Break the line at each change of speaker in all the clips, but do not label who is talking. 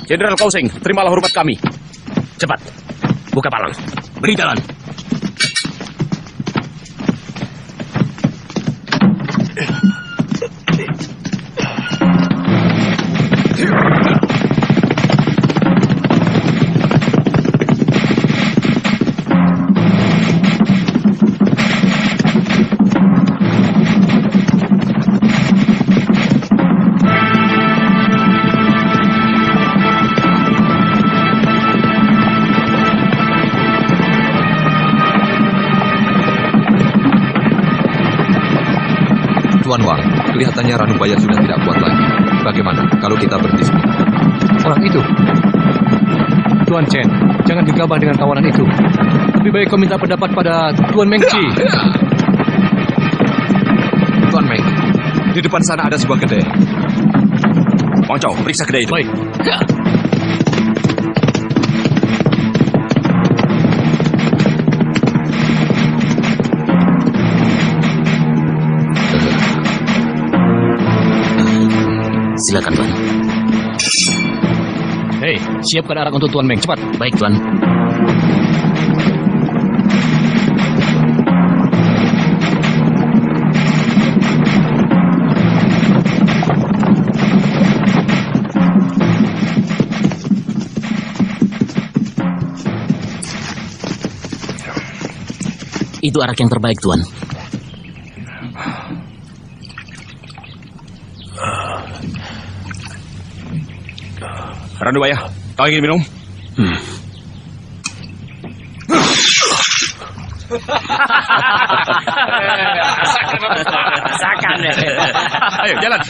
Jenderal Kausing, terimalah hormat kami. Cepat, buka palang. Beri jalan.
Tuan Wang, kelihatannya Ranubaya sudah tidak kuat lagi. Bagaimana kalau kita berhenti sebentar?
Orang itu? Tuan Chen, jangan gegabah dengan tawaran itu. Lebih baik kau minta pendapat pada Tuan Meng Chi.
Tuan Meng, di depan sana ada sebuah kedai.
Wang Chao, periksa kedai itu.
Baik.
Silakan, Tuan.
Hei, siapkan arak untuk Tuan Meng, cepat.
Baik, Tuan. Itu arak yang terbaik, Tuan. Ranubaya, kau ingin minum? Rasakan. Ayo, jalan.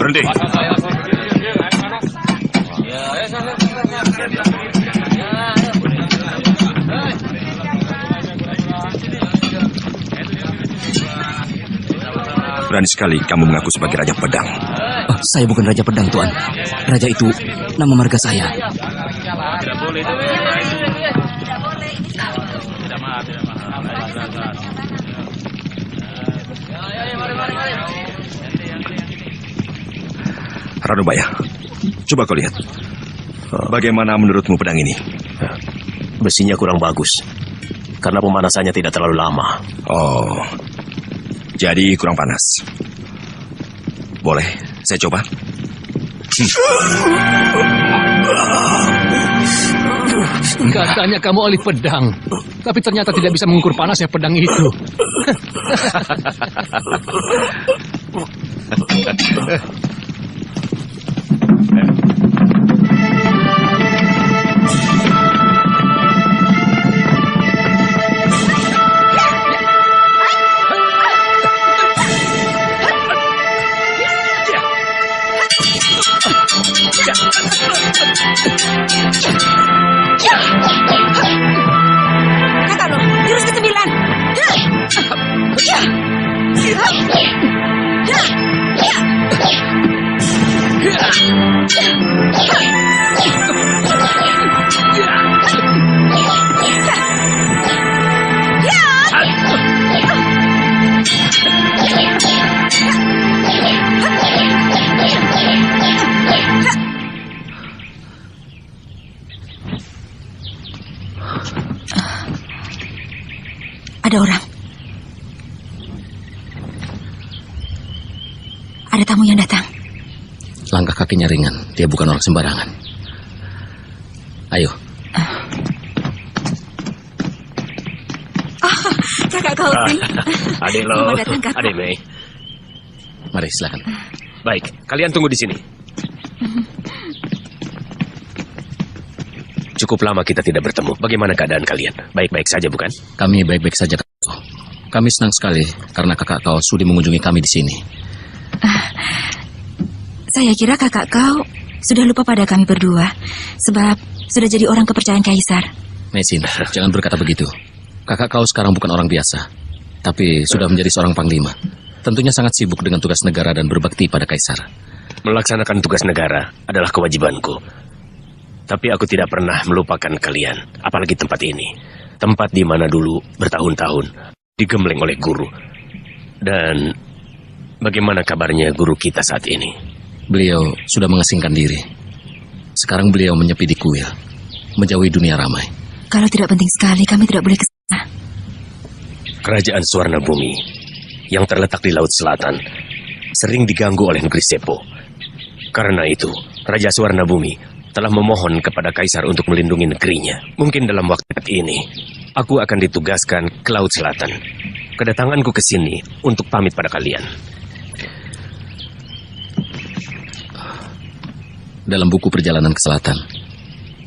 Berhenti. Berani sekali kamu mengaku sebagai Raja Pedang.
Oh, saya bukan Raja Pedang, Tuan. Raja itu nama marga saya.
Ranubaya, coba kau lihat. Bagaimana menurutmu pedang ini?
Besinya kurang bagus, karena pemanasannya tidak terlalu lama.
Oh, jadi kurang panas. Boleh, saya coba.
Katanya kamu ahli pedang, tapi ternyata tidak bisa mengukur panasnya pedang itu.
Kakak lo, jurus ke-9. Ada orang. Ada tamu yang datang.
Langkah kakinya ringan, dia bukan orang sembarangan. Ayo.
Oh, kakak Kausing.
Adik lo,
Selamat datang, kakak.
adik Mei.
Mari, silakan.
Baik, kalian tunggu di sini. Cukup lama kita tidak bertemu. Bagaimana keadaan kalian? Baik-baik saja, bukan?
Kami baik-baik saja, Kakak. Kami senang sekali karena kakak kau sudi mengunjungi kami di sini.
Saya kira kakak kau sudah lupa pada kami berdua, sebab sudah jadi orang kepercayaan Kaisar.
Mesin, jangan berkata begitu. Kakak kau sekarang bukan orang biasa, tapi sudah menjadi seorang panglima. Tentunya sangat sibuk dengan tugas negara dan berbakti pada Kaisar.
Melaksanakan tugas negara adalah kewajibanku. Tapi aku tidak pernah melupakan kalian, apalagi tempat ini. Tempat di mana dulu bertahun-tahun digembleng oleh guru. Dan bagaimana kabarnya guru kita saat ini?
Beliau sudah mengasingkan diri. Sekarang beliau menyepi di kuil, menjauhi dunia ramai.
Kalau tidak penting sekali, kami tidak boleh ke sana.
Kerajaan Suwarna Bumi yang terletak di Laut Selatan sering diganggu oleh negeri Sepo. Karena itu, Raja Suwarna Bumi telah memohon kepada Kaisar untuk melindungi negerinya. Mungkin dalam waktu ini, aku akan ditugaskan ke Laut Selatan. Kedatanganku ke sini untuk pamit pada kalian.
Dalam buku perjalanan ke selatan,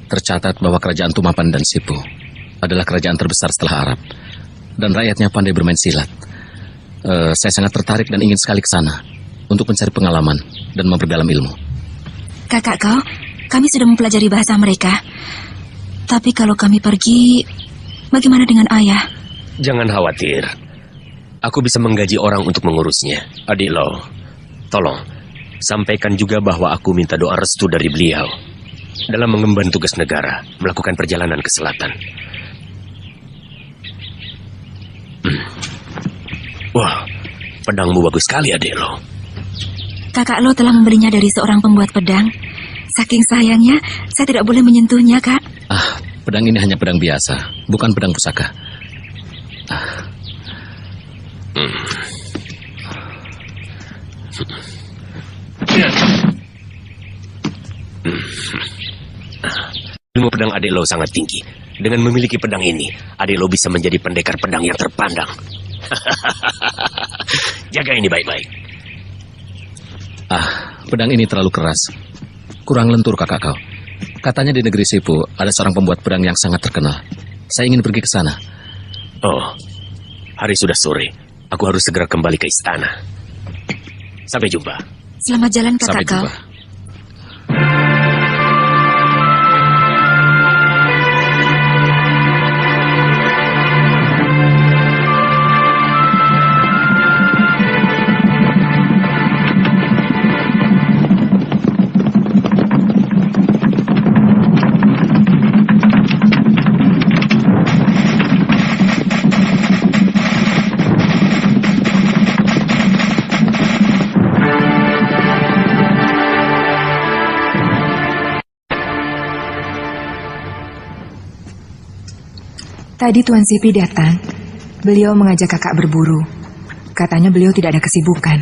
tercatat bahwa kerajaan Tumapan dan Sipu adalah kerajaan terbesar setelah Arab. Dan rakyatnya pandai bermain silat. Saya sangat tertarik dan ingin sekali ke sana untuk mencari pengalaman dan memperdalam ilmu.
Kakak kau, kami sudah mempelajari bahasa mereka. Tapi kalau kami pergi, bagaimana dengan ayah?
Jangan khawatir. Aku bisa menggaji orang untuk mengurusnya. Adik Lo, tolong, sampaikan juga bahwa aku minta doa restu dari beliau dalam mengemban tugas negara, melakukan perjalanan ke selatan. Wah, pedangmu bagus sekali, adik Lo.
Kakak Lo telah membelinya dari seorang pembuat pedang. Saking sayangnya, saya tidak boleh menyentuhnya, Kak.
Pedang ini hanya pedang biasa, bukan pedang pusaka.
Ilmu pedang adik Lo sangat tinggi. Dengan memiliki pedang ini, adik Lo bisa menjadi pendekar pedang yang terpandang. Jaga ini baik-baik.
Pedang ini terlalu keras. Kurang lentur, kakak kau. Katanya di negeri Sipu ada seorang pembuat pedang yang sangat terkenal. Saya ingin pergi ke sana.
Oh, hari sudah sore. Aku harus segera kembali ke istana. Sampai jumpa.
Selamat jalan, kakak
Sampai
kau.
jumpa.
Tadi Tuan Sipi datang. Beliau mengajak kakak berburu. Katanya beliau tidak ada kesibukan.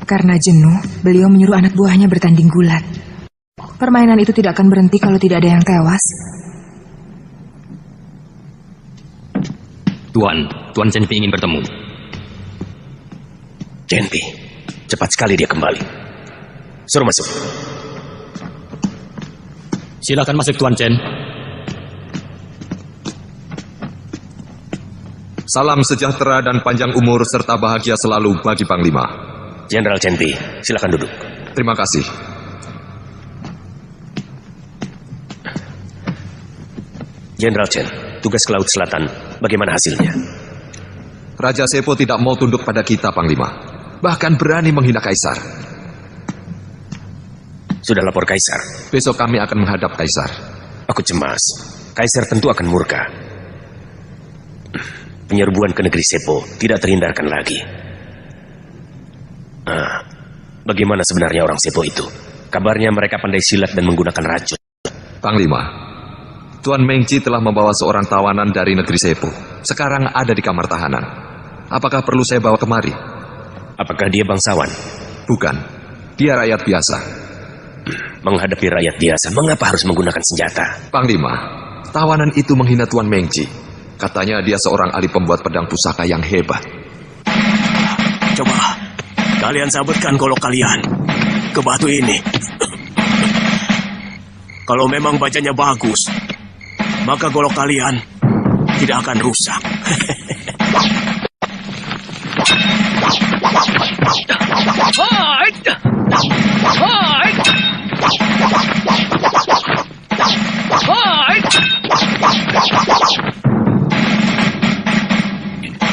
Karena jenuh, beliau menyuruh anak buahnya bertanding gulat. Permainan itu tidak akan berhenti kalau tidak ada yang tewas.
Tuan Cenpi ingin bertemu.
Cenpi, cepat sekali dia kembali. Suruh masuk.
Silakan masuk, Tuan Chen.
Salam sejahtera dan panjang umur serta bahagia selalu bagi Panglima.
Jenderal Cenpi, silakan duduk.
Terima kasih.
Jenderal Chen, tugas ke Laut Selatan, bagaimana hasilnya?
Raja Sepo tidak mau tunduk pada kita, Panglima. Bahkan berani menghina Kaisar.
Sudah lapor Kaisar?
Besok kami akan menghadap Kaisar.
Aku cemas. Kaisar tentu akan murka. Penyerbuan ke negeri Sepo tidak terhindarkan lagi. Bagaimana sebenarnya orang Sepo itu? Kabarnya mereka pandai silat dan menggunakan racun.
Panglima, Tuan Mengci telah membawa seorang tawanan dari negeri Sepo. Sekarang ada di kamar tahanan. Apakah perlu saya bawa kemari?
Apakah dia bangsawan?
Bukan, dia rakyat biasa.
Menghadapi rakyat biasa, mengapa harus menggunakan senjata?
Panglima, tawanan itu menghina Tuan Mengci. Katanya dia seorang ahli pembuat pedang pusaka yang hebat.
Coba, kalian sabutkan golok kalian ke batu ini. Kalau memang bacanya bagus, maka golok kalian tidak akan rusak.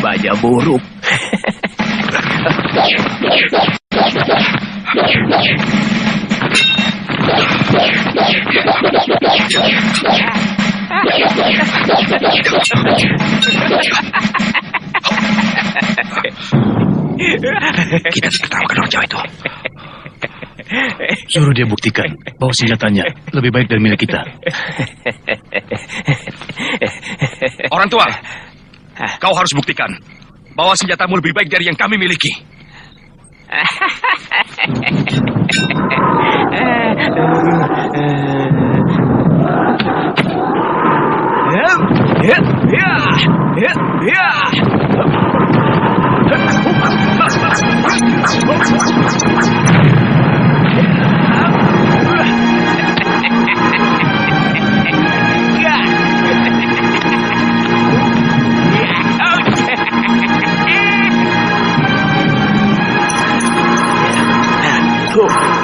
Baja buruk.
Kita tertawakan orang Jawa itu.
Suruh dia buktikan bahwa senjatanya lebih baik dari milik kita.
Orang tua, kau harus buktikan bahwa senjatamu lebih baik dari yang kami miliki.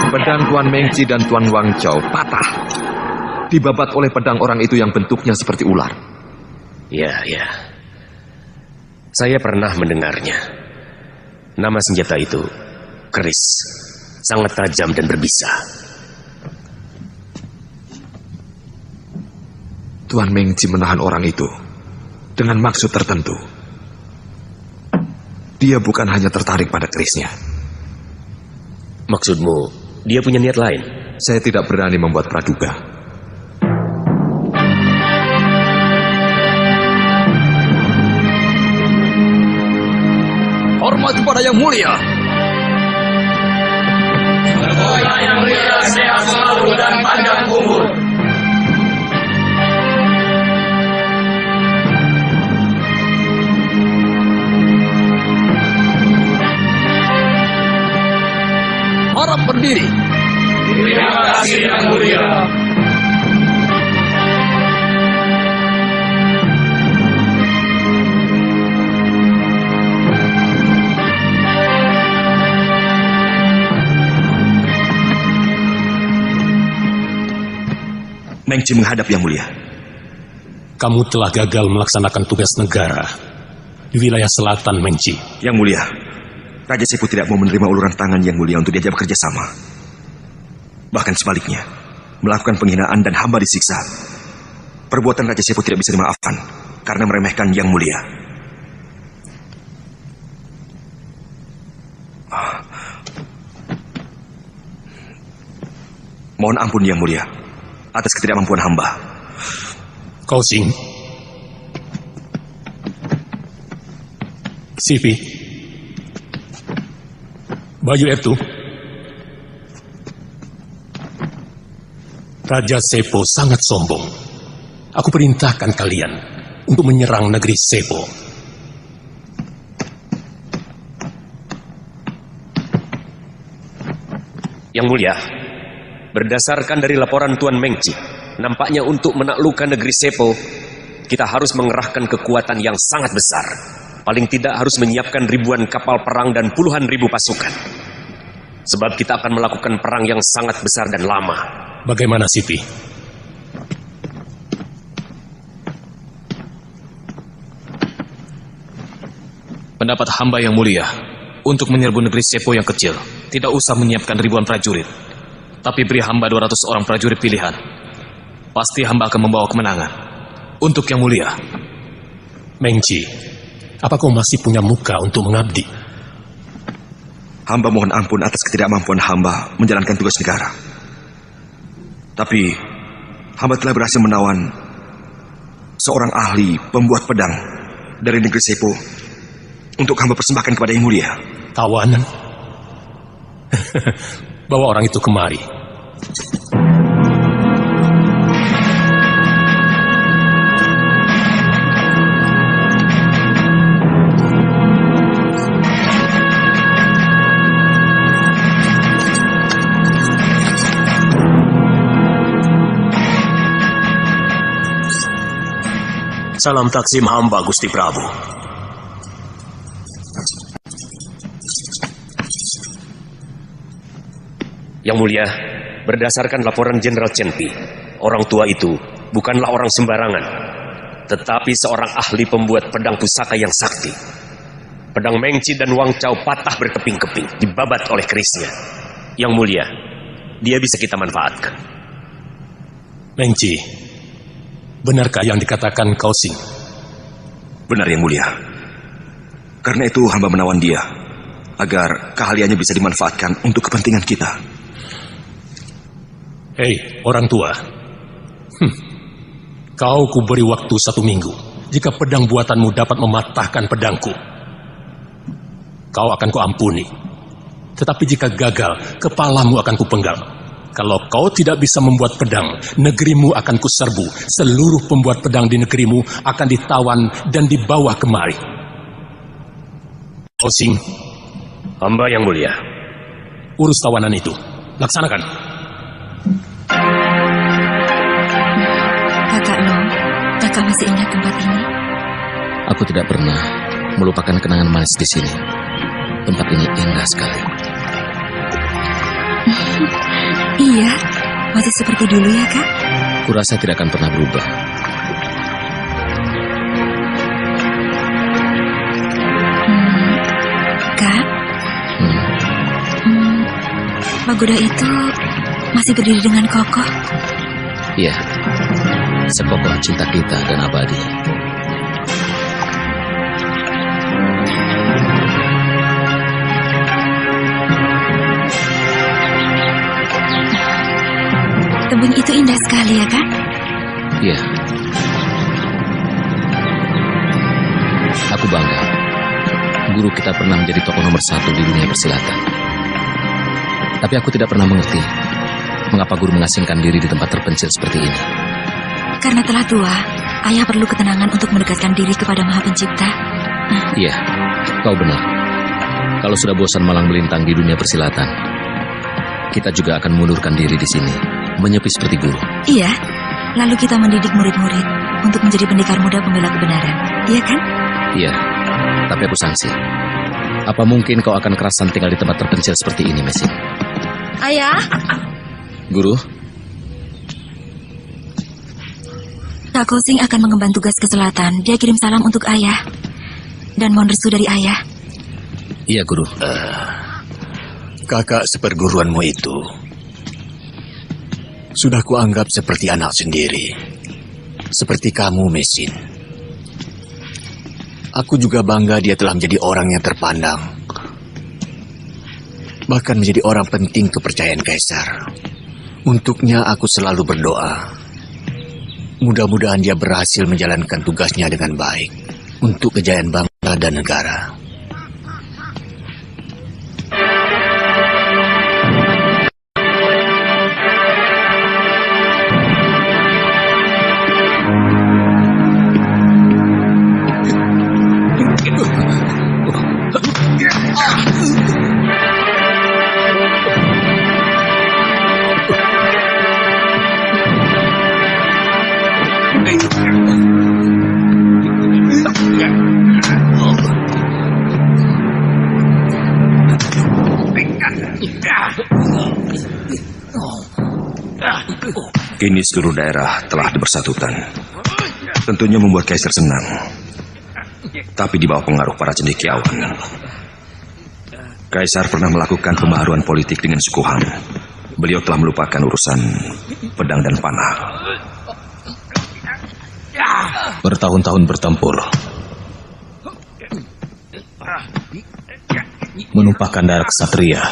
Pedang Tuan Mengci dan Tuan Wang Chao patah, dibabat oleh pedang orang itu yang bentuknya seperti ular.
Ya. Saya pernah mendengarnya. Nama senjata itu keris, sangat tajam dan berbisa.
Tuan Mengci menahan orang itu dengan maksud tertentu. Dia bukan hanya tertarik pada kerisnya.
Maksudmu, dia punya niat lain?
Saya tidak berani membuat praduga.
Hormat kepada yang mulia.
Semoga yang mulia sehat selalu dan panjang umur.
Harap berdiri.
Terima kasih yang mulia.
Mengci menghadap yang mulia.
Kamu telah gagal melaksanakan tugas negara di wilayah selatan, Mengci.
Yang mulia, Raja Sepo tidak mau menerima uluran tangan yang mulia untuk diajak bekerja sama. Bahkan sebaliknya, melakukan penghinaan dan hamba disiksa. Perbuatan Raja Sepo tidak bisa dimaafkan karena meremehkan yang mulia. Mohon ampun yang mulia atas ketidakmampuan hamba.
Kau Sing, Sivi, Bayu itu, Raja Sepo sangat sombong. Aku perintahkan kalian untuk menyerang negeri Sepo.
Yang mulia, berdasarkan dari laporan Tuan Mengci, nampaknya untuk menaklukkan negeri Sepo, kita harus mengerahkan kekuatan yang sangat besar. Paling tidak harus menyiapkan ribuan kapal perang dan puluhan ribu pasukan. Sebab kita akan melakukan perang yang sangat besar dan lama.
Bagaimana, Sivi?
Pendapat hamba yang mulia, untuk menyerbu negeri Sepo yang kecil, tidak usah menyiapkan ribuan prajurit. Tapi beri hamba 200 orang prajurit pilihan. Pasti hamba akan membawa kemenangan. Untuk yang mulia.
Mengci, apa kau masih punya muka untuk mengabdi?
Hamba mohon ampun atas ketidakmampuan hamba menjalankan tugas negara. Tapi, hamba telah berhasil menawan seorang ahli pembuat pedang dari negeri Sepo untuk hamba persembahkan kepada yang mulia.
Tawanan? Bawa orang itu kemari.
Salam taksim hamba, Gusti Prabu. Yang mulia, berdasarkan laporan Jenderal Chenpi, orang tua itu bukanlah orang sembarangan, tetapi seorang ahli pembuat pedang pusaka yang sakti. Pedang Mengci dan Wang Chao patah berkeping-keping, dibabat oleh kerisnya. Yang mulia, dia bisa kita manfaatkan.
Mengci, benarkah yang dikatakan Kau Sing?
Benar Yang Mulia. Karena itu hamba menawan dia, agar keahliannya bisa dimanfaatkan untuk kepentingan kita.
Hei, orang tua. Kau kuberi waktu 1 minggu. Jika pedang buatanmu dapat mematahkan pedangku, kau akan kuampuni. Tetapi jika gagal, kepalamu akan kupenggal. Kalau kau tidak bisa membuat pedang, negerimu akan kuserbu. Seluruh pembuat pedang di negerimu akan ditawan dan dibawa kemari. Osing,
Hamba Yang Mulia.
urus tawanan itu. Laksanakan.
Kakak Long, kakak masih ingat tempat ini?
Aku tidak pernah melupakan kenangan manis di sini. Tempat ini indah sekali.
Iya, masih seperti dulu ya, Kak?
Kurasa tidak akan pernah berubah.
Kak? Pagoda itu masih berdiri dengan kokoh.
Iya, sekokoh cinta kita dan abadi.
Tebing itu indah sekali ya, Kak?
Iya. Aku bangga. Guru kita pernah menjadi tokoh nomor 1 di dunia persilatan. Tapi aku tidak pernah mengerti mengapa guru mengasingkan diri di tempat terpencil seperti ini.
Karena telah tua, ayah perlu ketenangan untuk mendekatkan diri kepada Maha Pencipta.
Iya, kau benar. Kalau sudah bosan malang melintang di dunia persilatan, kita juga akan mundurkan diri di sini, menyepi seperti guru.
Iya, lalu kita mendidik murid-murid untuk menjadi pendekar muda pembela kebenaran. Iya kan?
Iya, tapi aku sangsi. Apa mungkin kau akan kerasan tinggal di tempat terpencil seperti ini, Mesin?
Ayah?
Guru?
Kak Kosing akan mengemban tugas ke selatan. Dia kirim salam untuk ayah. Dan mohon restu dari ayah.
Iya, Guru.
Kakak seperguruanmu itu sudah kuanggap seperti anak sendiri. Seperti kamu, Mesin. Aku juga bangga dia telah menjadi orang yang terpandang. Bahkan menjadi orang penting kepercayaan Kaisar. Untuknya aku selalu berdoa. Mudah-mudahan dia berhasil menjalankan tugasnya dengan baik untuk kejayaan bangsa dan negara.
Kini seluruh daerah telah dipersatukan. Tentunya membuat Kaisar senang. Tapi di bawah pengaruh para cendekiawan. Kaisar pernah melakukan pembaharuan politik dengan suku Han. Beliau telah melupakan urusan pedang dan panah.
Bertahun-tahun bertempur, menumpahkan darah ksatria.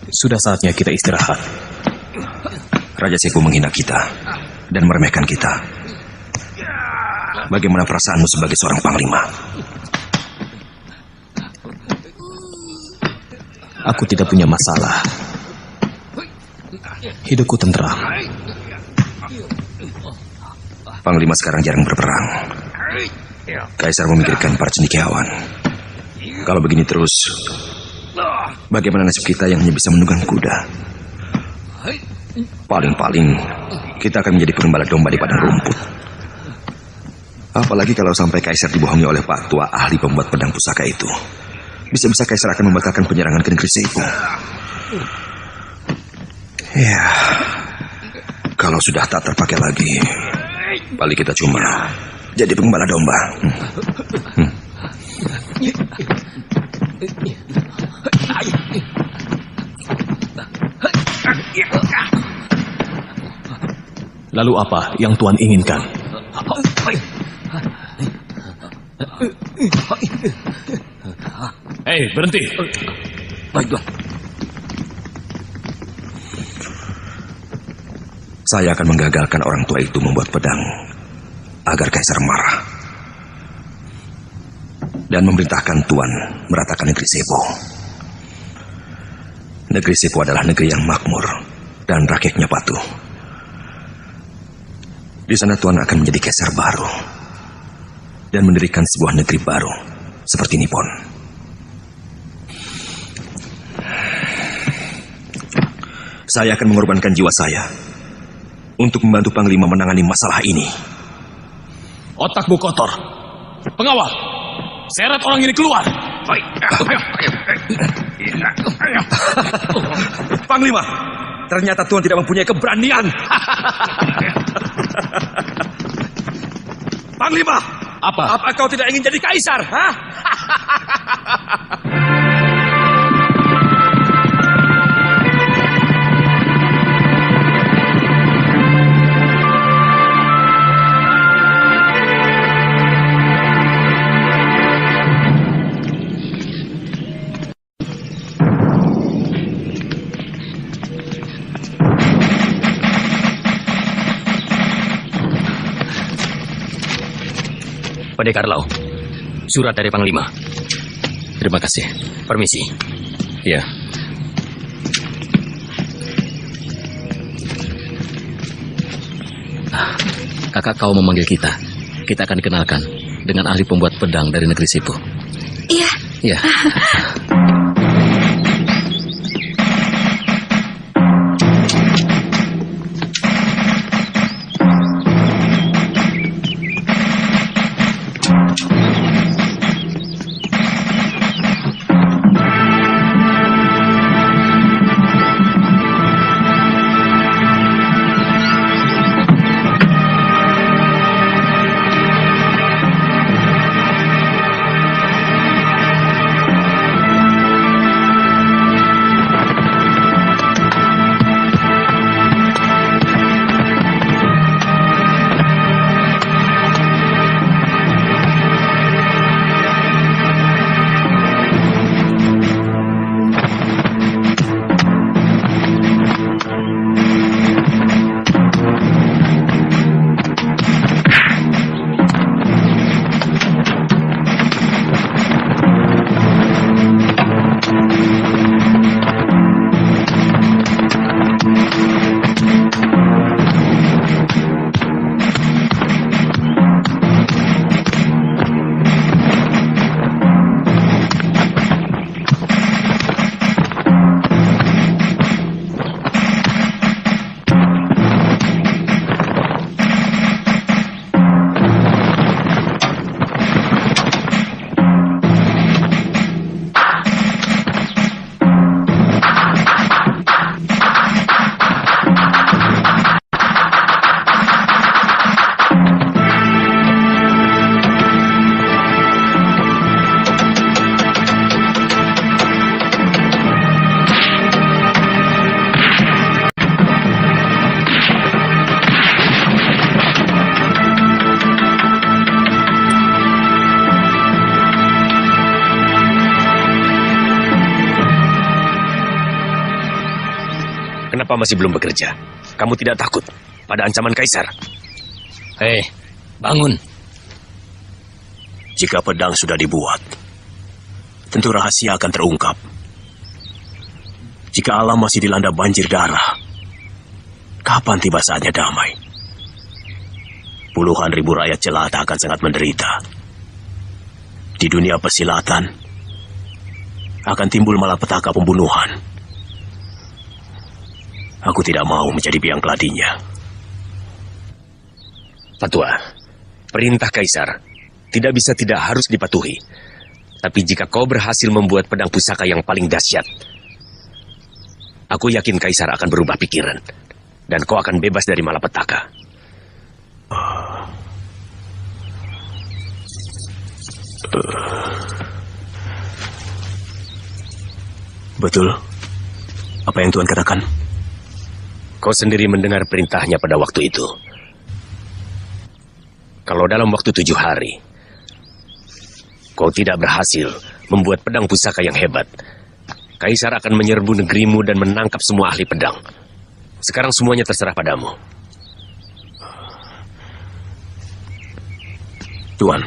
Sudah saatnya kita istirahat.
Raja Sepo menghina kita dan meremehkan kita. Bagaimana perasaanmu sebagai seorang panglima?
Aku tidak punya masalah. Hidupku tentram.
Panglima sekarang jarang berperang. Kaisar memikirkan para cendekiawan. Kalau begini terus, bagaimana nasib kita yang hanya bisa menunggang kuda? Paling-paling kita akan menjadi pengembala domba di padang rumput. Apalagi kalau sampai Kaisar dibohongi oleh Pak Tua ahli pembuat pedang pusaka itu. Bisa-bisa Kaisar akan membatalkan penyerangan ke negeri Sepo. Ya, kalau sudah tak terpakai lagi, paling kita cuma jadi pengembala domba.
Lalu apa yang Tuan inginkan? Hei, berhenti.
Baiklah. Saya akan menggagalkan orang tua itu membuat pedang agar Kaisar marah dan memerintahkan Tuan meratakan negeri Sepo. Negeri Sepo adalah negeri yang makmur dan rakyatnya patuh. Di sana Tuan akan menjadi Kaisar baru dan mendirikan sebuah negeri baru seperti Nippon. Saya akan mengorbankan jiwa saya untuk membantu Panglima menangani masalah ini.
Otakmu kotor. Pengawal, seret orang ini keluar.
Panglima, ternyata Tuan tidak mempunyai keberanian. Panglima, apa kau tidak ingin jadi kaisar? Hah?
Pendekar Lau, surat dari Panglima.
Terima kasih.
Permisi.
Ya. Kakak kau memanggil kita. Kita akan dikenalkan dengan ahli pembuat pedang dari negeri Sepo.
Iya.
Iya.
Kenapa masih belum bekerja? Kamu tidak takut pada ancaman Kaisar?
Hei, bangun.
Jika pedang sudah dibuat, tentu rahasia akan terungkap. Jika alam masih dilanda banjir darah, kapan tiba saatnya damai? Puluhan ribu rakyat jelata akan sangat menderita. Di dunia persilatan, akan timbul malapetaka pembunuhan. Aku tidak mau menjadi biang keladinya. Patua, perintah Kaisar tidak bisa tidak harus dipatuhi. Tapi jika kau berhasil membuat pedang pusaka yang paling dahsyat, aku yakin Kaisar akan berubah pikiran. Dan kau akan bebas dari malapetaka. Betul apa yang Tuan katakan? Kau sendiri mendengar perintahnya pada waktu itu. Kalau dalam waktu 7 hari kau tidak berhasil membuat pedang pusaka yang hebat, Kaisar akan menyerbu negerimu dan menangkap semua ahli pedang. Sekarang semuanya terserah padamu. Tuan,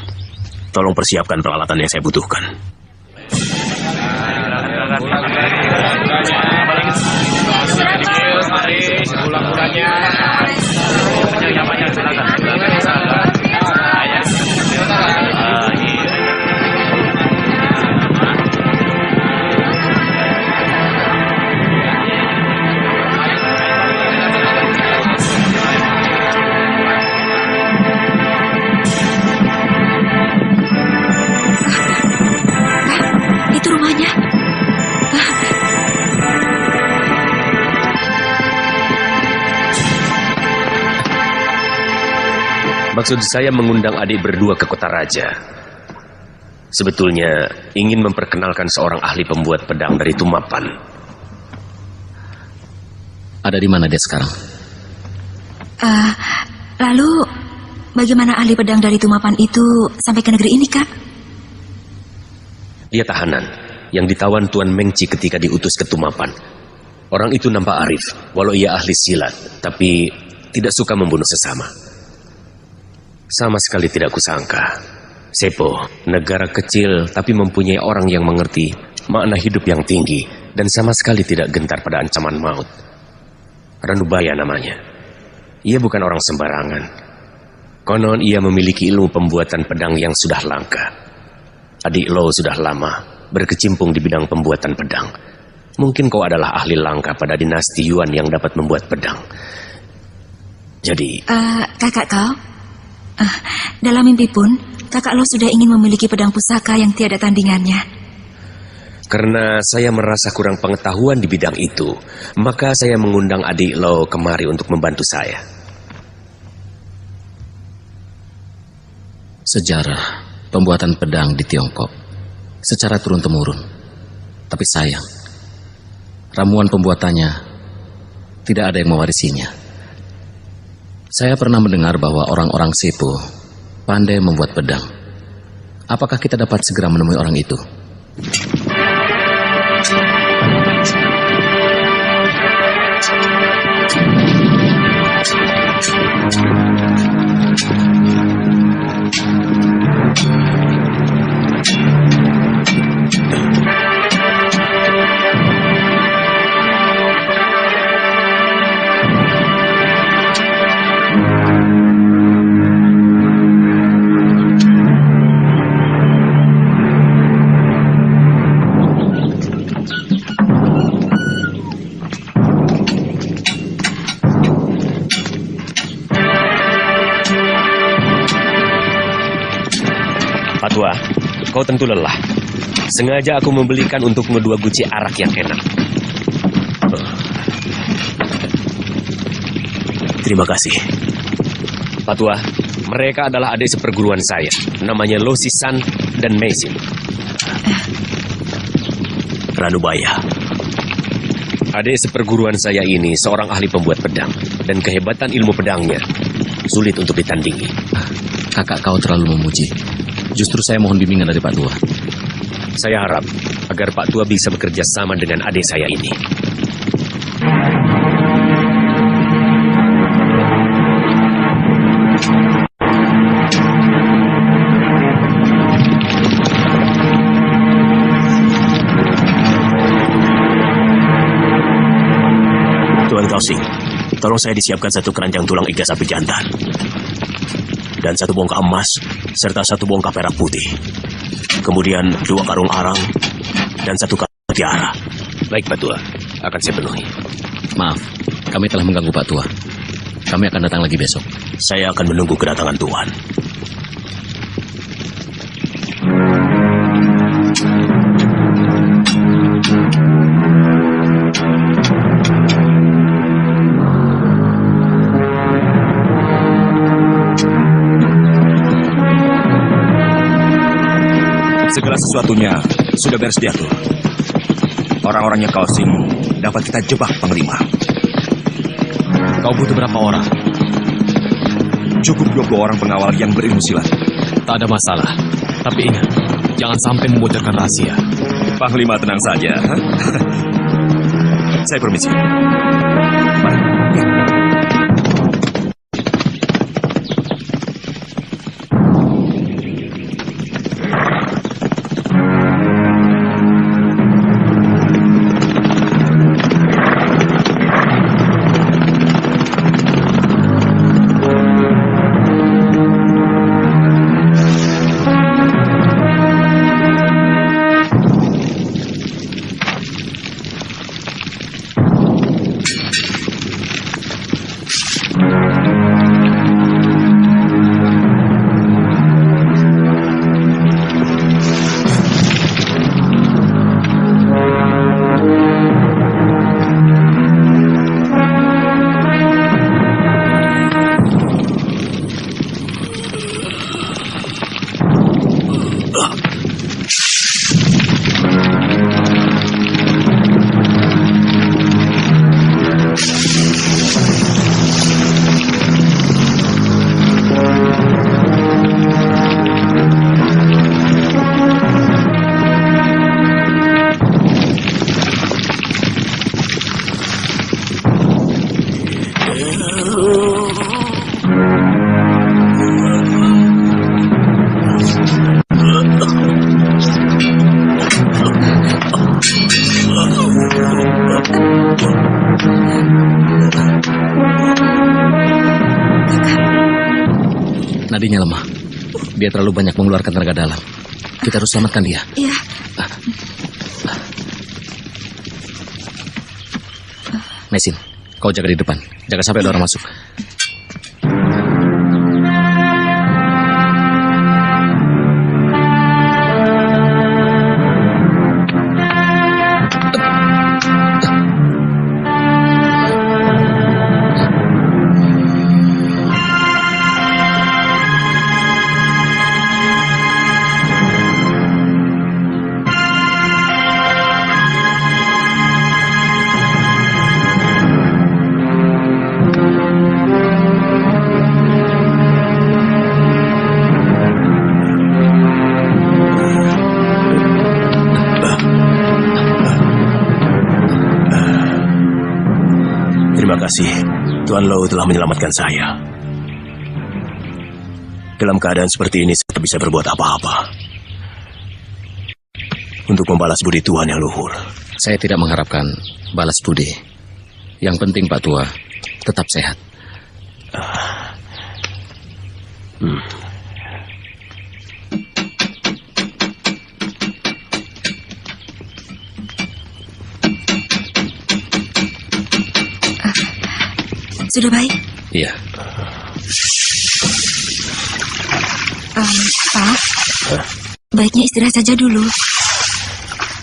tolong persiapkan peralatan yang saya butuhkan.
Itu rumahnya.
Maksud saya mengundang adik berdua ke kota raja. Sebetulnya ingin memperkenalkan seorang ahli pembuat pedang dari Tumapan.
Ada di mana dia sekarang?
Lalu bagaimana ahli pedang dari Tumapan itu sampai ke negeri ini, Kak?
Dia tahanan yang ditawan Tuan Mengci ketika diutus ke Tumapan. Orang itu nampak arif, walau ia ahli silat, tapi tidak suka membunuh sesama. Sama sekali tidak kusangka. Sepo, negara kecil tapi mempunyai orang yang mengerti makna hidup yang tinggi dan sama sekali tidak gentar pada ancaman maut. Ranubaya namanya. Ia bukan orang sembarangan. Konon ia memiliki ilmu pembuatan pedang yang sudah langka. Adik Lo sudah lama berkecimpung di bidang pembuatan pedang. Mungkin kau adalah ahli langka pada dinasti Yuan yang dapat membuat pedang. Jadi...
kakak kau? Dalam mimpi pun, kakak Lo sudah ingin memiliki pedang pusaka yang tiada tandingannya.
Karena saya merasa kurang pengetahuan di bidang itu, maka saya mengundang adik Lo kemari untuk membantu saya.
Sejarah pembuatan pedang di Tiongkok secara turun-temurun. Tapi sayang, ramuan pembuatannya tidak ada yang mewarisinya. Saya pernah mendengar bahwa orang-orang Sepo pandai membuat pedang. Apakah kita dapat segera menemui orang itu?
Tua, kau tentu lelah. Sengaja aku membelikan untukmu 2 guci arak yang enak. Terima kasih. Pak Tua, mereka adalah adik seperguruan saya. Namanya Lo Sisan dan Meisin. Ranubaya. Adik seperguruan saya ini seorang ahli pembuat pedang. Dan kehebatan ilmu pedangnya sulit untuk ditandingi.
Kakak kau terlalu memuji. Justru saya mohon bimbingan dari Pak Tua.
Saya harap agar Pak Tua bisa bekerja sama dengan adik saya ini. Tuan Kausing, tolong saya disiapkan 1 keranjang tulang iga sapi jantan. Dan 1 bongkah emas, serta 1 bongkah perak putih. Kemudian 2 karung arang, dan 1 karung mutiara. Baik, Pak Tua. Akan saya penuhi.
Maaf, kami telah mengganggu Pak Tua. Kami akan datang lagi besok.
Saya akan menunggu kedatangan Tuan.
Segala sesuatunya sudah beres diatur. Orang-orangnya Kausing dapat kita jebak, Panglima.
Kau butuh berapa orang?
Cukup 20 orang pengawal yang berilmu silat.
Tak ada masalah. Tapi ingat, Jangan sampai membocorkan rahasia.
Panglima tenang saja. Saya permisi. Mari.
Nadinya lemah. Dia terlalu banyak mengeluarkan tenaga dalam. Kita harus selamatkan dia.
Iya.
Mesin, kau jaga di depan. Jaga sampai ada orang masuk.
Terima kasih, Tuan Lo telah menyelamatkan saya. Dalam keadaan seperti ini, saya tak bisa berbuat apa-apa untuk membalas budi Tuan yang luhur.
Saya tidak mengharapkan balas budi. Yang penting Pak Tua tetap sehat.
Sudah baik?
Iya.
Pak, baiknya istirahat saja dulu.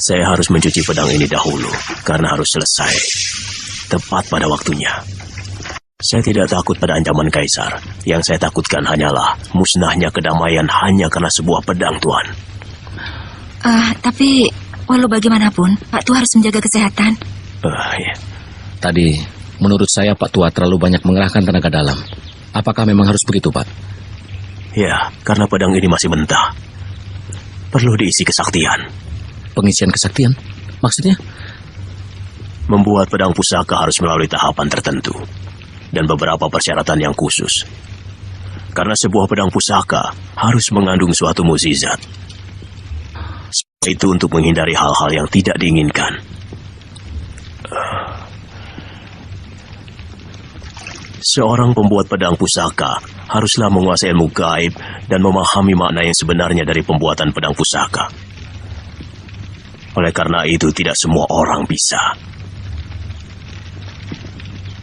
Saya harus mencuci pedang ini dahulu, karena harus selesai tepat pada waktunya. Saya tidak takut pada ancaman Kaisar. Yang saya takutkan hanyalah musnahnya kedamaian hanya karena sebuah pedang, Tuan.
Tapi walau bagaimanapun, Pak Tua harus menjaga kesehatan.
Ya.
Tadi, menurut saya Pak Tua terlalu banyak mengerahkan tenaga dalam. Apakah memang harus begitu, Pak?
Ya, karena pedang ini masih mentah. Perlu diisi kesaktian.
Pengisian kesaktian? Maksudnya?
Membuat pedang pusaka harus melalui tahapan tertentu dan beberapa persyaratan yang khusus. Karena sebuah pedang pusaka harus mengandung suatu mukjizat. Itu untuk menghindari hal-hal yang tidak diinginkan. Seorang pembuat pedang pusaka haruslah menguasai ilmu gaib dan memahami makna yang sebenarnya dari pembuatan pedang pusaka. Oleh karena itu, tidak semua orang bisa.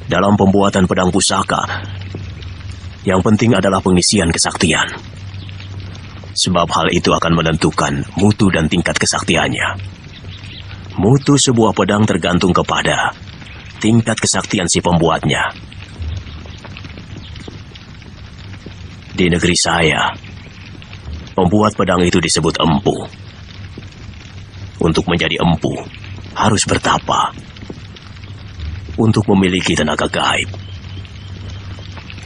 Dalam pembuatan pedang pusaka, yang penting adalah pengisian kesaktian. Sebab hal itu akan menentukan mutu dan tingkat kesaktiannya. Mutu sebuah pedang tergantung kepada tingkat kesaktian si pembuatnya. Di negeri saya, pembuat pedang itu disebut empu. Untuk menjadi empu, harus bertapa. Untuk memiliki tenaga gaib.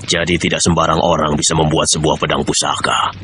Jadi tidak sembarang orang bisa membuat sebuah pedang pusaka.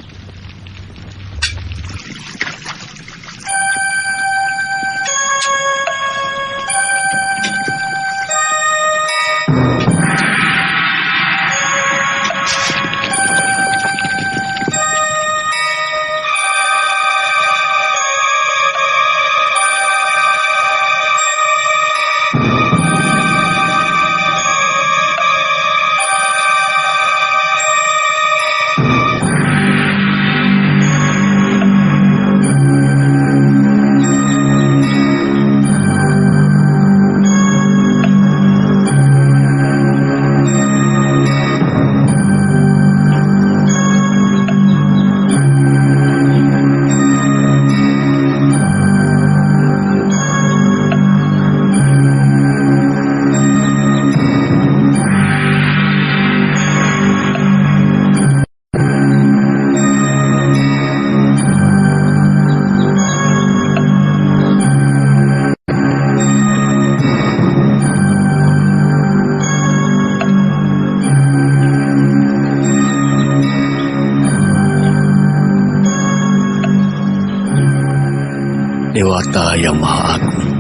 Dewata yang Maha Agung,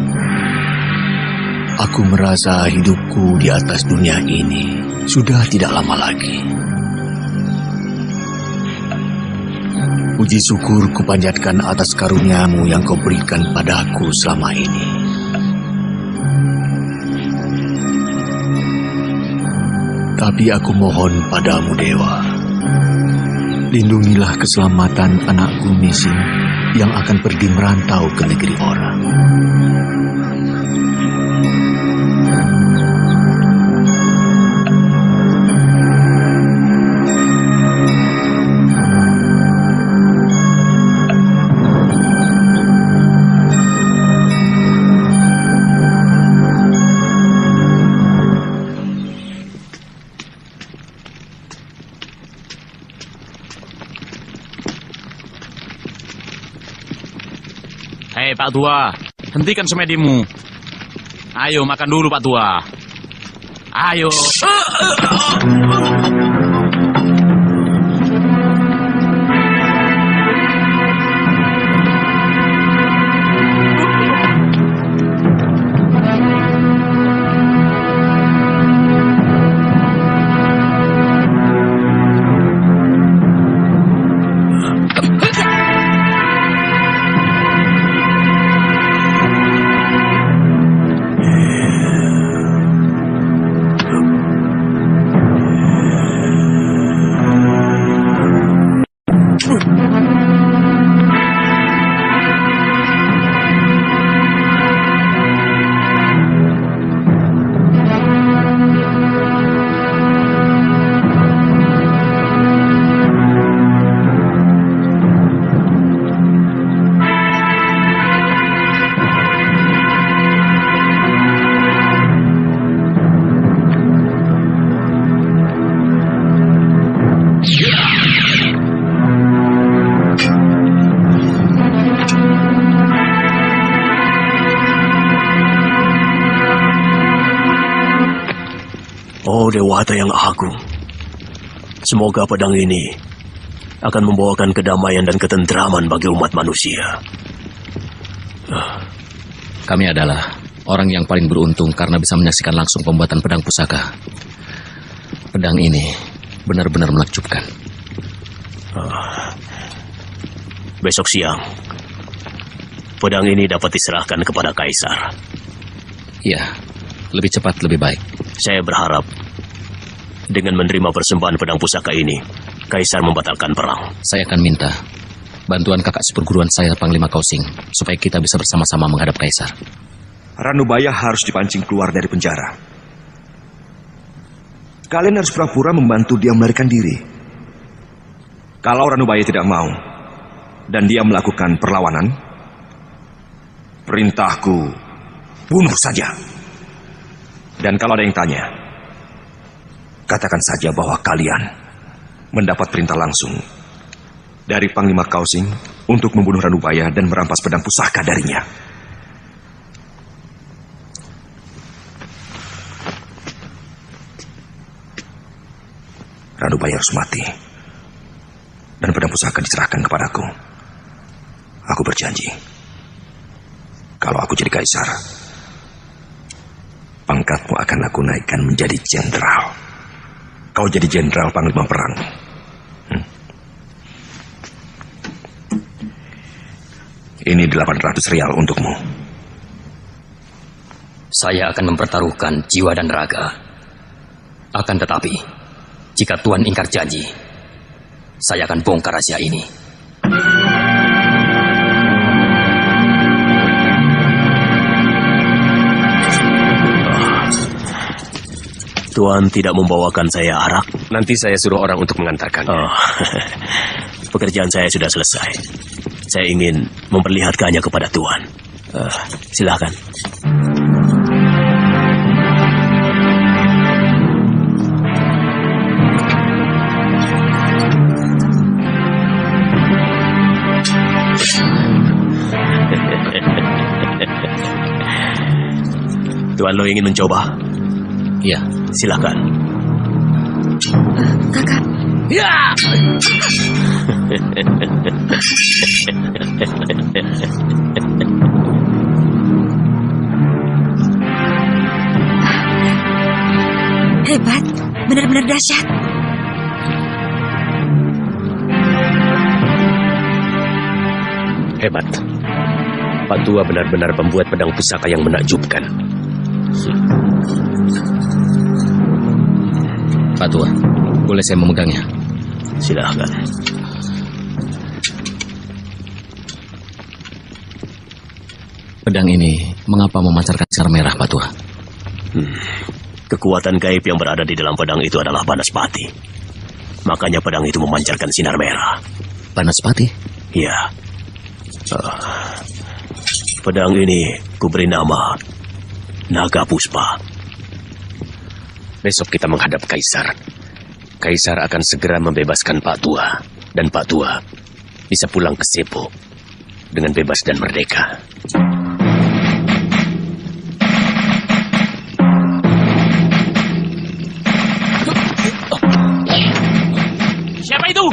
aku merasa hidupku di atas dunia ini sudah tidak lama lagi. Puji syukur kupanjatkan atas karuniamu yang kau berikan padaku selama ini. Tapi aku mohon padamu, Dewa, lindungilah keselamatan anakku Mising yang akan pergi merantau ke negeri orang.
Hei Pak Tua, hentikan semedimu. Ayo makan dulu Pak Tua. Ayo.
Oh Dewata yang Agung, semoga pedang ini akan membawakan kedamaian dan ketentraman bagi umat manusia.
Kami adalah orang yang paling beruntung karena bisa menyaksikan langsung pembuatan pedang pusaka. Pedang ini benar-benar menakjubkan.
Besok siang, pedang ini dapat diserahkan kepada Kaisar.
Iya, lebih cepat lebih baik.
Saya berharap dengan menerima persembahan pedang pusaka ini, Kaisar membatalkan perang.
Saya akan minta bantuan kakak seperguruan saya, Panglima Kausing, supaya kita bisa bersama-sama menghadap Kaisar.
Ranubaya harus dipancing keluar dari penjara. Kalian harus pura-pura membantu dia melarikan diri. Kalau Ranubaya tidak mau dan dia melakukan perlawanan, perintahku bunuh saja. Dan kalau ada yang tanya, katakan saja bahwa kalian mendapat perintah langsung dari Panglima Kausing untuk membunuh Ranubaya dan merampas pedang pusaka darinya. Ranubaya harus mati dan pedang pusaka diserahkan kepadaku. Aku berjanji, kalau aku jadi Kaisar, pangkatmu akan aku naikkan menjadi jenderal. Kau jadi jenderal panglima perang. Ini 800 rial untukmu.
Saya akan mempertaruhkan jiwa dan raga. Akan tetapi, jika Tuan ingkar janji, saya akan bongkar rahasia ini.
Tuan tidak membawakan saya arak?
Nanti saya suruh orang untuk mengantarkannya.
Oh, pekerjaan saya sudah selesai. Saya ingin memperlihatkannya kepada Tuan. Silakan. Tuan lo ingin mencoba?
Iya.
Silakan.
Kakak.
Ya!
Hebat, benar-benar dahsyat.
Hebat. Pak Tua benar-benar membuat pedang pusaka yang menakjubkan.
Pak Tua, boleh saya memegangnya?
Silahkan.
Pedang ini mengapa memancarkan sinar merah, Pak Tua?
Kekuatan gaib yang berada di dalam pedang itu adalah Banaspati. Makanya pedang itu memancarkan sinar merah.
Banaspati?
Iya. Pedang ini kuberi nama Naga Puspa. Besok kita menghadap Kaisar. Kaisar akan segera membebaskan Pak Tua. Dan Pak Tua bisa pulang ke Sepo dengan bebas dan merdeka.
Siapa itu?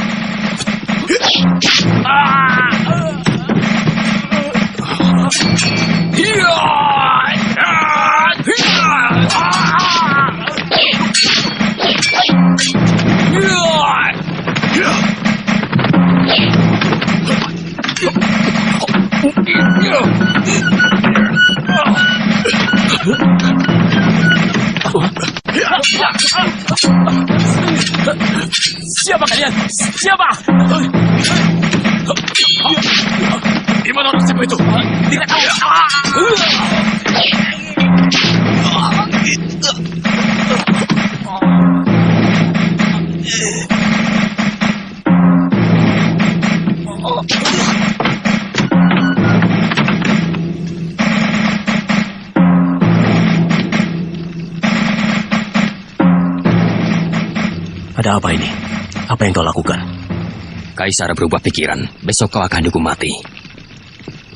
Siapa kalian? Siapa? Di mana orang siapa itu? Tidak tahu.
Ada apa ini? Apa yang kau lakukan?
Kaisar berubah pikiran. Besok kau akan dihukum mati.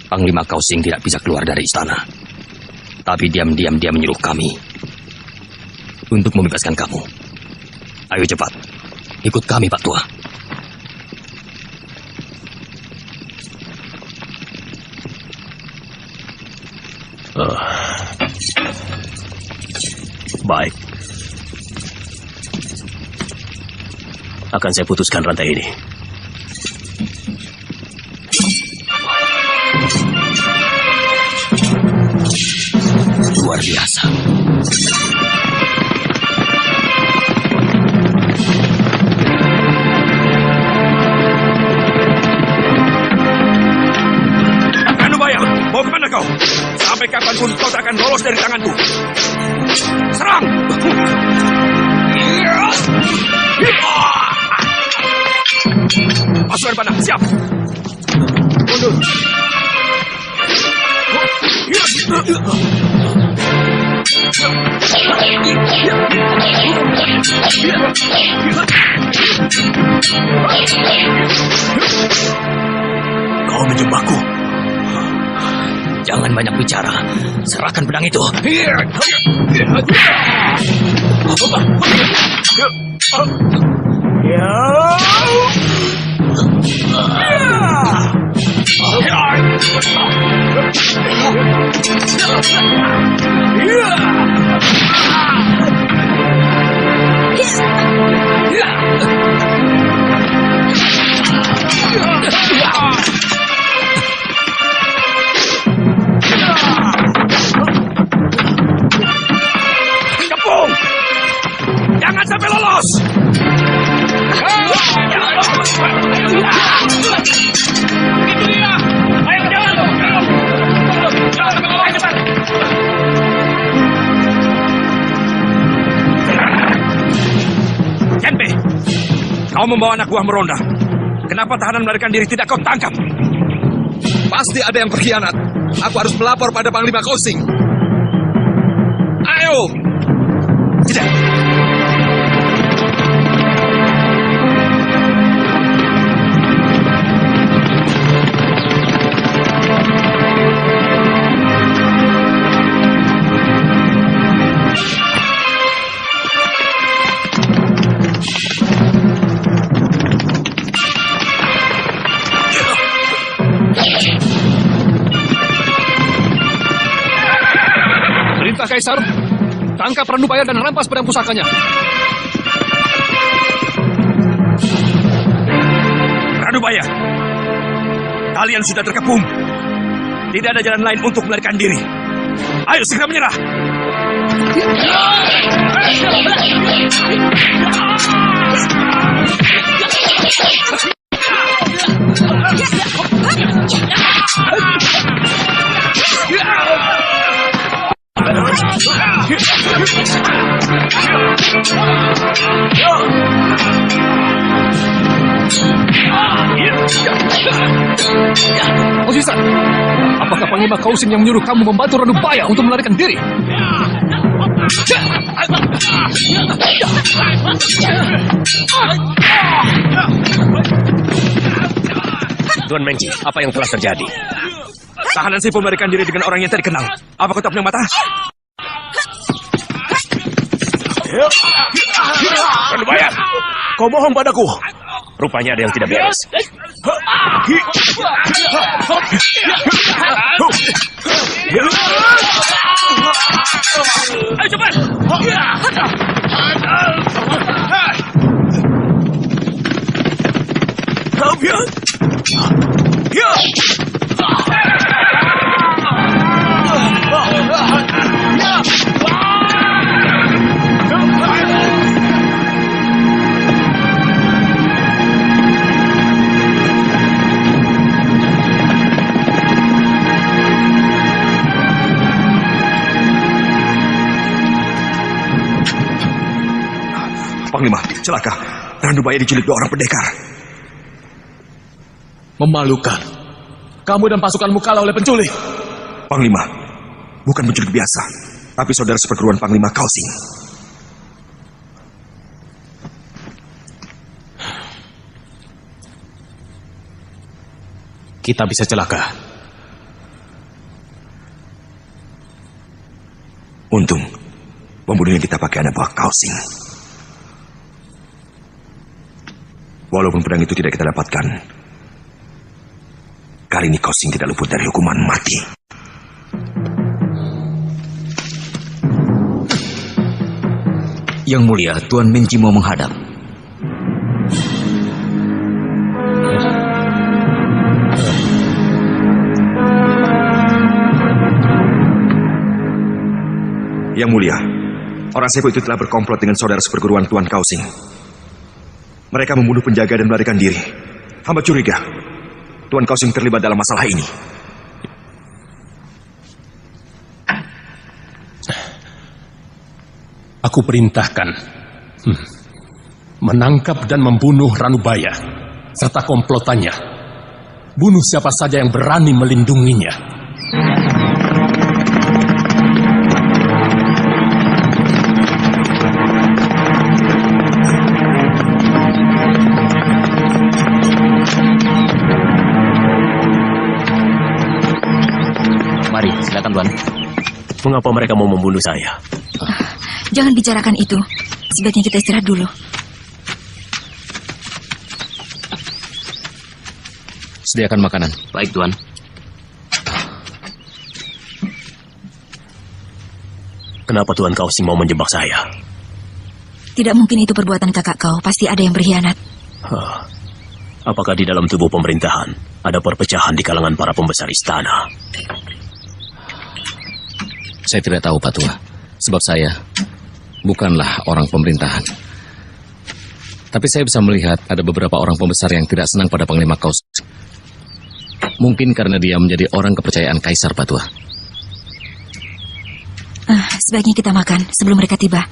Panglima Kausing tidak bisa keluar dari istana. Tapi diam-diam dia menyuruh kami untuk membebaskan kamu. Ayo cepat, ikut kami, Pak Tua.
Baik. Akan saya putuskan rantai ini.
Luar biasa.
Anubaya, mau kemana kau? Sampai kapanpun kau tak akan lolos dari tanganku. Serang! Pasukan panah, siap! Mundur!
Kau menjebakku.
Jangan banyak bicara. Serahkan pedang itu.
Kepung! Jangan sampai lolos! Itu dia! Ayo jalan! Jalan cepat! Genpe, kau membawa anak buah meronda. Kenapa tahanan melarikan diri tidak kau tangkap?
Pasti ada yang berkhianat. Aku harus melapor pada Panglima Kausing. Ayo!
Tidak!
Kaisar,
Tangkap Ranubaya dan rampas pedang pusakanya.
Ranubaya, kalian sudah terkepung. Tidak ada jalan lain untuk melarikan diri. Ayo segera menyerah.
Osisa, apakah Panglima Kausin yang menyuruh kamu membantu Ranubaya untuk melarikan diri?
Tuan Mengji, apa yang telah terjadi?
Tahanan Sipo melarikan diri dengan orang yang tak dikenal. Apa kau tak punya mata?
Ranubaya, kau bohong padaku. Rupanya ada yang tidak beres.
Ayo cepat!
Panglima, celaka. Ranubaya diculik 2 orang pendekar.
Memalukan. Kamu dan pasukanmu kalah oleh penculik.
Panglima, bukan penculik biasa, tapi saudara seperguruan Panglima Kausing.
Kita bisa celaka.
Untung, pembunuh yang kita pakai anak buah Kausing. Walaupun pedang itu tidak kita dapatkan, kali ini Kausing tidak luput dari hukuman mati.
Yang mulia, Tuan Mengji mau menghadap.
Yang mulia, orang Sipo itu telah berkomplot dengan saudara seperguruan Tuan Kausing. Mereka membunuh penjaga dan melarikan diri. Hamba curiga Tuan Kausing terlibat dalam masalah ini.
Aku perintahkan menangkap dan membunuh Ranubaya serta komplotannya. Bunuh siapa saja yang berani melindunginya.
Mari, silakan Tuan.
Mengapa mereka mau membunuh saya?
Jangan bicarakan itu. Sebaiknya kita istirahat dulu.
Sediakan makanan.
Baik, Tuan.
Kenapa Tuan Kausing mau menjebak saya?
Tidak mungkin itu perbuatan kakak kau. Pasti ada yang berkhianat.
Apakah di dalam tubuh pemerintahan ada perpecahan di kalangan para pembesar istana?
Saya tidak tahu, Pak Tua. Sebab saya bukanlah orang pemerintahan. Tapi saya bisa melihat ada beberapa orang pembesar yang tidak senang pada Panglima Kausing. Mungkin karena dia menjadi orang kepercayaan Kaisar, Pak Tua.
Sebaiknya kita makan sebelum mereka tiba.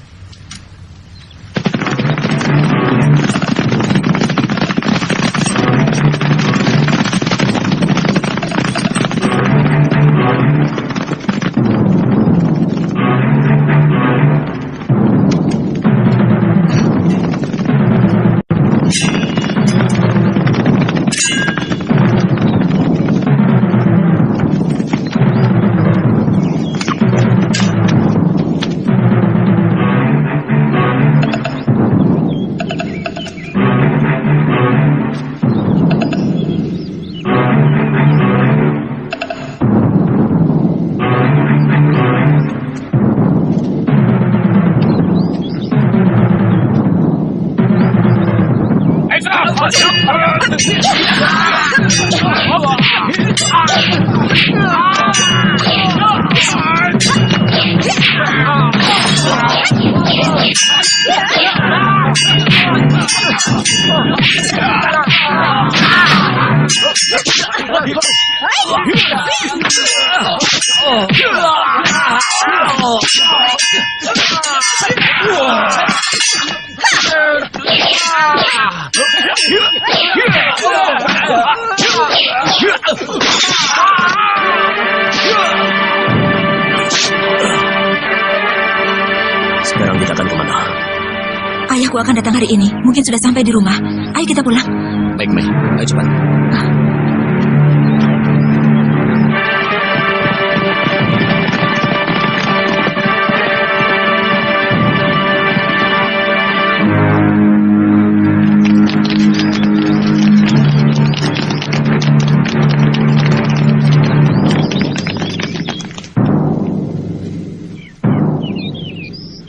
kemana?
Ayahku akan datang hari ini. Mungkin sudah sampai di rumah. Ayo kita pulang.
Baik, Mei. Ayo cepat.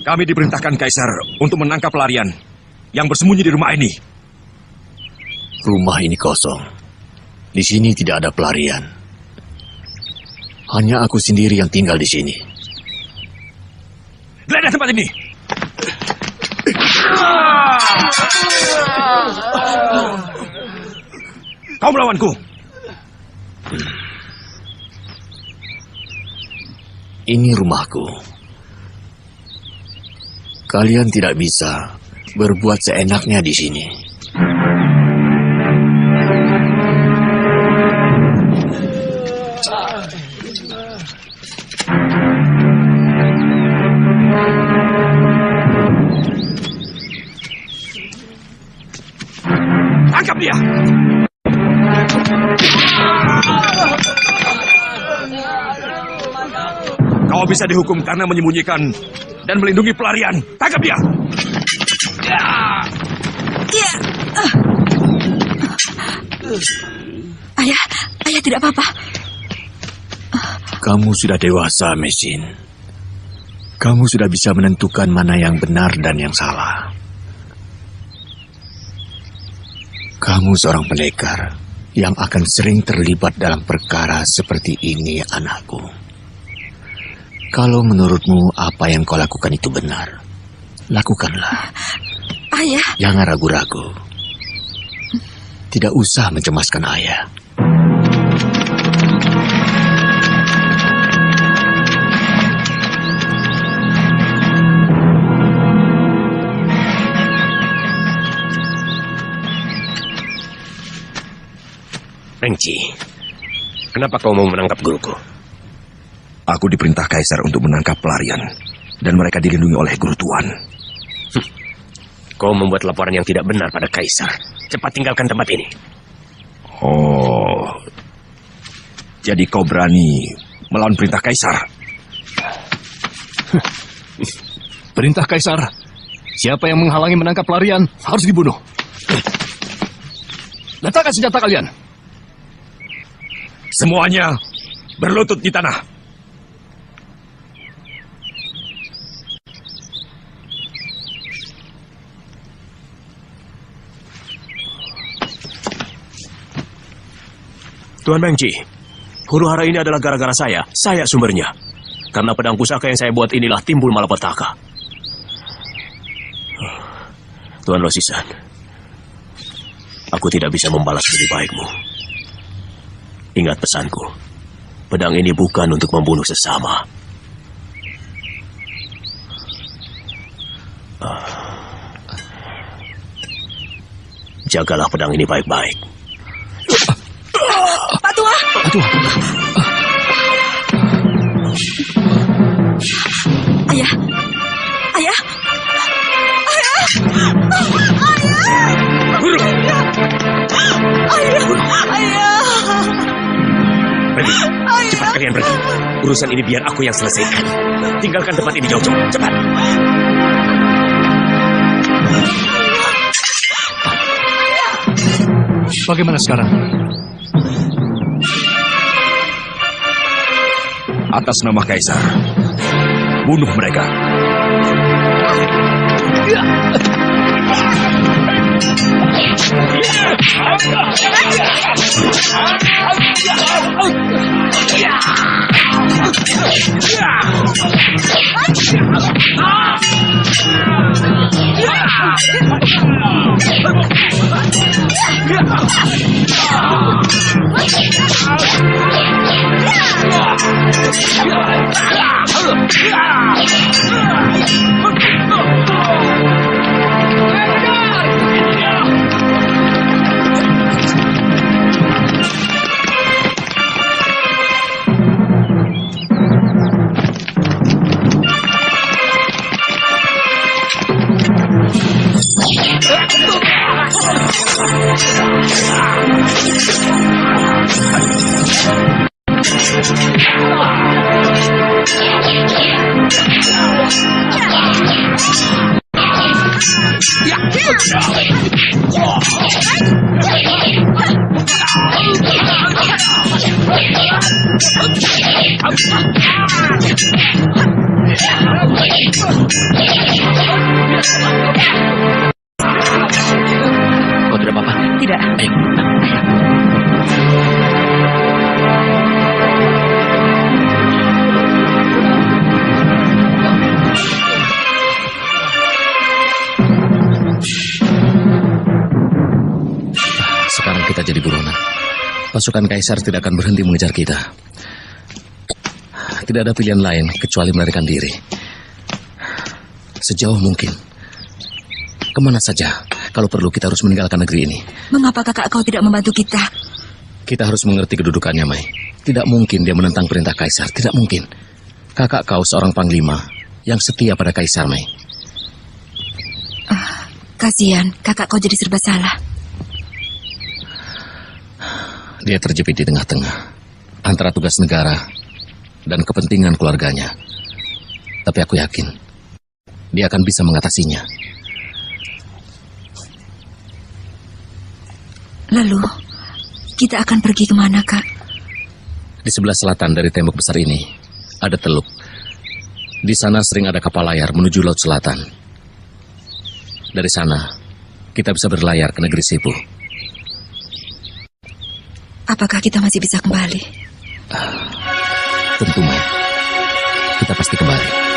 Kami diperintahkan Kaisar untuk menangkap pelarian yang bersembunyi di rumah ini.
Rumah ini kosong. Di sini tidak ada pelarian. Hanya aku sendiri yang tinggal di sini.
Geledah tempat ini. Kau melawanku.
Ini rumahku. Kalian tidak bisa berbuat seenaknya di sini.
Tangkap dia. Kau bisa dihukum karena menyembunyikan dan melindungi pelarian. Tangkap dia.
Ayah tidak apa-apa.
Kamu sudah dewasa, Mesin. Kamu sudah bisa menentukan mana yang benar dan yang salah. Kamu seorang pendekar yang akan sering terlibat dalam perkara seperti ini, anakku. Kalau menurutmu apa yang kau lakukan itu benar, lakukanlah.
Ayah.
Jangan ragu-ragu. Tidak usah mencemaskan ayah.
Mengci, kenapa kau mau menangkap guruku?
Aku diperintah Kaisar untuk menangkap pelarian, dan mereka dilindungi oleh Guru Tuan.
Kau membuat laporan yang tidak benar pada Kaisar. Cepat tinggalkan tempat ini.
Oh, jadi kau berani melawan perintah Kaisar?
Perintah Kaisar, siapa yang menghalangi menangkap pelarian harus dibunuh. Letakkan senjata kalian.
Semuanya berlutut di tanah.
Tuan Mengci, huru hara ini adalah gara-gara saya. Saya sumbernya. Karena pedang pusaka yang saya buat inilah timbul malapetaka. Tuan Losisan, aku tidak bisa membalas lebih baikmu. Ingat pesanku, pedang ini bukan untuk membunuh sesama. Jagalah pedang ini baik-baik.
Pak Tua!
Pak Tua!
Ayah! Ayah! Ayah!
Guru!
Ayah! Ayah!
Pergi, cepat kalian pergi. Urusan ini biar aku yang selesaikan. Tinggalkan tempat ini jauh-jauh, cepat.
Bagaimana sekarang?
Atas nama Kaisar, bunuh mereka.
Kau tidak apa-apa?
Tidak.
Ayo. Sekarang kita jadi buronan. Pasukan Kaisar tidak akan berhenti mengejar kita. Tidak ada pilihan lain kecuali melarikan diri. Sejauh mungkin. Kemana saja. Kalau perlu kita harus meninggalkan negeri ini.
Mengapa kakak kau tidak membantu kita?
Kita harus mengerti kedudukannya, Mai. Tidak mungkin dia menentang perintah Kaisar. Tidak mungkin. Kakak kau seorang panglima yang setia pada Kaisar, Mai.
Kasihan, kakak kau jadi serba salah.
Dia terjepit di tengah-tengah antara tugas negara dan kepentingan keluarganya. Tapi aku yakin dia akan bisa mengatasinya.
Lalu, kita akan pergi kemana, Kak?
Di sebelah selatan dari tembok besar ini ada teluk. Di sana sering ada kapal layar menuju Laut Selatan. Dari sana, kita bisa berlayar ke negeri Sepu.
Apakah kita masih bisa kembali?
Tentu, Mai. Kita pasti kembali.